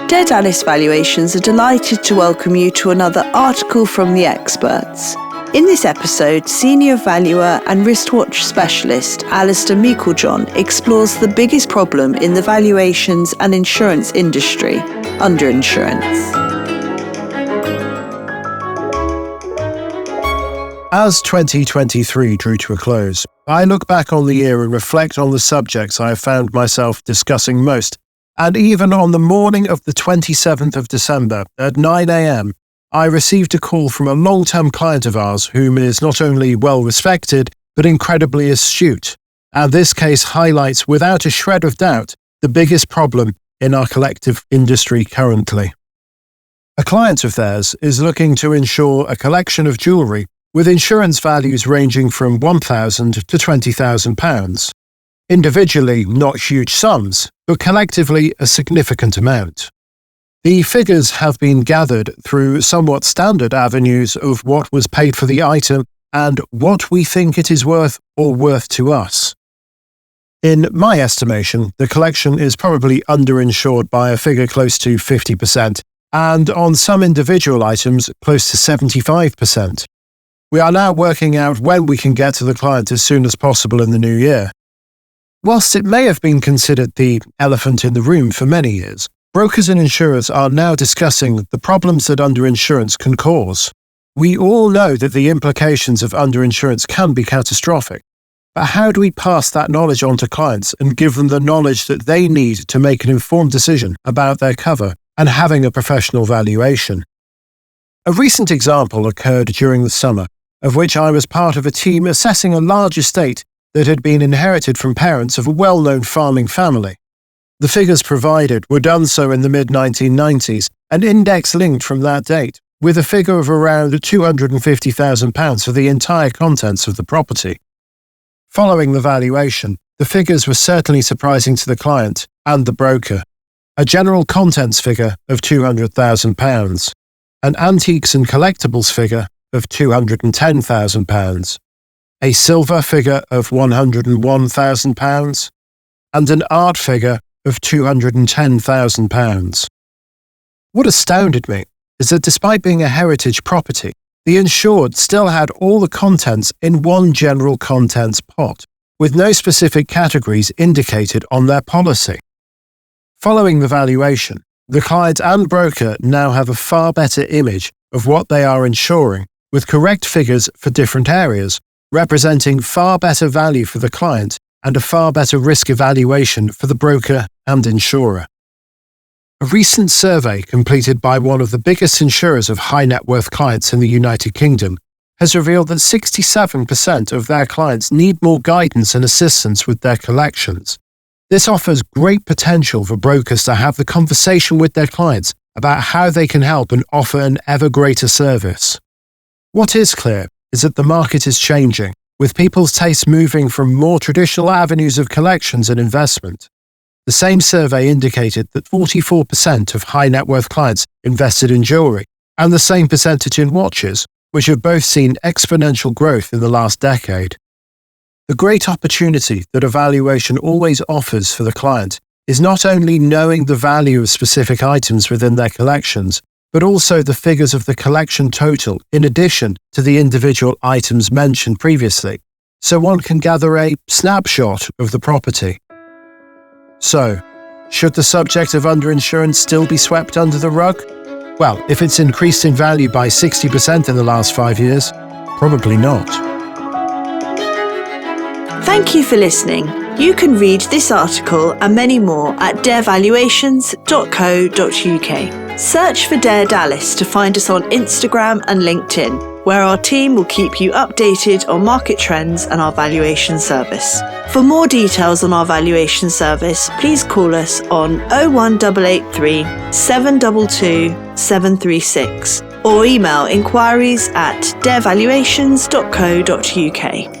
Doerr Dallas Valuations are delighted to welcome you to another article from the experts. In this episode, senior valuer and wristwatch specialist Alastair Meiklejon explores the biggest problem in the valuations and insurance industry, underinsurance. As 2023 drew to a close, I look back on the year and reflect on the subjects I have found myself discussing most. And even on the morning of the 27th of December at 9 a.m, I received a call from a long-term client of ours whom is not only well-respected, but incredibly astute. And this case highlights without a shred of doubt the biggest problem in our collective industry currently. A client of theirs is looking to insure a collection of jewellery with insurance values ranging from £1,000 to £20,000. Individually, not huge sums, but collectively a significant amount. The figures have been gathered through somewhat standard avenues of what was paid for the item and what we think it is worth or worth to us. In my estimation, the collection is probably underinsured by a figure close to 50%, and on some individual items close to 75%. We are now working out when we can get to the client as soon as possible in the new year. Whilst it may have been considered the elephant in the room for many years, brokers and insurers are now discussing the problems that underinsurance can cause. We all know that the implications of underinsurance can be catastrophic, but how do we pass that knowledge on to clients and give them the knowledge that they need to make an informed decision about their cover and having a professional valuation? A recent example occurred during the summer, of which I was part of a team assessing a large estate that had been inherited from parents of a well-known farming family. The figures provided were done so in the mid-1990s and index-linked from that date, with a figure of around £250,000 for the entire contents of the property. Following the valuation, the figures were certainly surprising to the client and the broker. A general contents figure of £200,000, an antiques and collectibles figure of £210,000, a silver figure of £101,000, and an art figure of £210,000. What astounded me is that despite being a heritage property, the insured still had all the contents in one general contents pot, with no specific categories indicated on their policy. Following the valuation, the client and broker now have a far better image of what they are insuring, with correct figures for different areas, representing far better value for the client and a far better risk evaluation for the broker and insurer. A recent survey completed by one of the biggest insurers of high net worth clients in the United Kingdom has revealed that 67% of their clients need more guidance and assistance with their collections. This offers great potential for brokers to have the conversation with their clients about how they can help and offer an ever greater service. What is clear is that the market is changing, with people's tastes moving from more traditional avenues of collections and investment. The same survey indicated that 44% of high net worth clients invested in jewellery, and the same percentage in watches, which have both seen exponential growth in the last decade. The great opportunity that a valuation always offers for the client is not only knowing the value of specific items within their collections, but also the figures of the collection total in addition to the individual items mentioned previously, so one can gather a snapshot of the property. So, should the subject of underinsurance still be swept under the rug? Well, if it's increased in value by 60% in the last 5 years, probably not. Thank you for listening. You can read this article and many more at doerrvaluations.co.uk. Search for Doerr Dallas to find us on Instagram and LinkedIn, where our team will keep you updated on market trends and our valuation service. For more details on our valuation service, please call us on 01883 722 736 or email inquiries@doerrvaluations.co.uk.